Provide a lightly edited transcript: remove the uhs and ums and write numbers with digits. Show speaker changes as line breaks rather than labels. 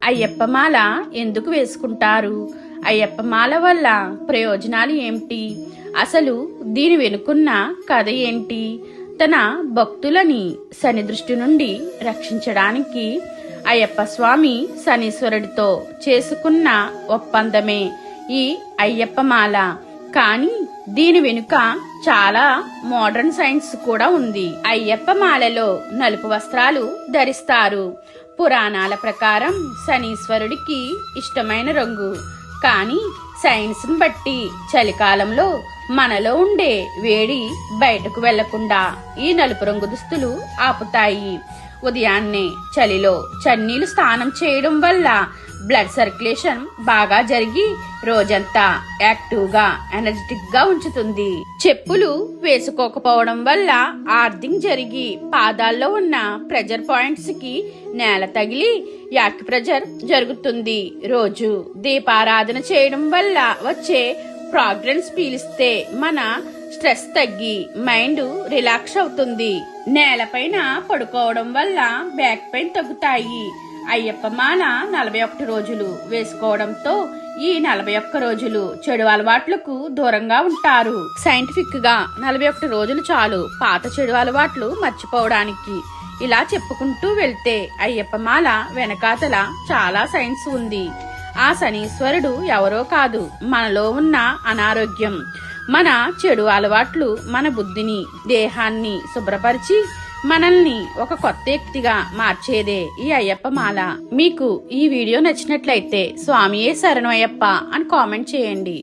అయ్యప్ప మాల ఎందుకు వేసుకుంటారు? అయ్యప్ప మాల వల్ల ప్రయోజనాలు ఏమిటి? అసలు దీని వెనుకున్న కథ ఏంటి? తన భక్తులని శని దృష్టి నుండి రక్షించడానికి అయ్యప్ప స్వామి శనీశ్వరుడితో చేసుకున్న ఒప్పందమే ఈ అయ్యప్ప మాల. కానీ దీని వెనుక చాలా మోడర్న్ సైన్స్ కూడా ఉంది. అయ్యప్ప మాలలో నలుపు వస్త్రాలు ధరిస్తారు. పురాణాల ప్రకారం శనీశ్వరుడికి ఇష్టమైన రంగు. కానీ సైన్స్ ని బట్టి చలికాలంలో మనలో ఉండే వేడి బయటకు వెళ్లకుండా ఈ నలుపు రంగు దుస్తులు ఆపుతాయి. ఉదయాన్నే చలిలో చన్నీళ్లు స్నానం చేయడం వల్ల బ్లడ్ సర్క్యులేషన్ బాగా జరిగి రోజంతా యాక్టివ్ గా ఎనర్జెటిక్ గా ఉంచుతుంది. చెప్పులు వేసుకోకపోవడం వల్ల ఆర్దింగ్ జరిగి పాదాల్లో ఉన్న ప్రెజర్ పాయింట్స్ కి నేల తగిలి యాక్ ప్రెజర్ జరుగుతుంది. రోజు దీపారాధన చేయడం వల్ల వచ్చే ఫ్రాగ్రెన్స్ పీలిస్తే మన స్ట్రెస్ తగ్గి మైండ్ రిలాక్స్ అవుతుంది. నేలపైన పడుకోవడం వల్ల బ్యాక్ పెయిన్ తగ్గుతాయి. అయ్యప్ప మాల 41 రోజులు వేసుకోవడంతో ఈ 41 రోజులు చెడు అలవాట్లకు దూరంగా ఉంటారు. సైంటిఫిక్ గా 41 రోజులు చాలు పాత చెడు అలవాట్లు మర్చిపోవడానికి. ఇలా చెప్పుకుంటూ వెళ్తే అయ్యప్ప మాల వెనకాతల చాలా సైన్స్ ఉంది. ఆ శనీశ్వరుడు ఎవరో కాదు, మనలో ఉన్న అనారోగ్యం, మన చెడు అలవాట్లు మన బుద్ధిని, దేహాన్ని శుభ్రపరిచి మనల్ని ఒక కొత్త వ్యక్తిగా మార్చేదే ఈ అయ్యప్ప మాల. మీకు ఈ వీడియో నచ్చినట్లయితే స్వామియే శరణం అయ్యప్ప అని కామెంట్ చేయండి.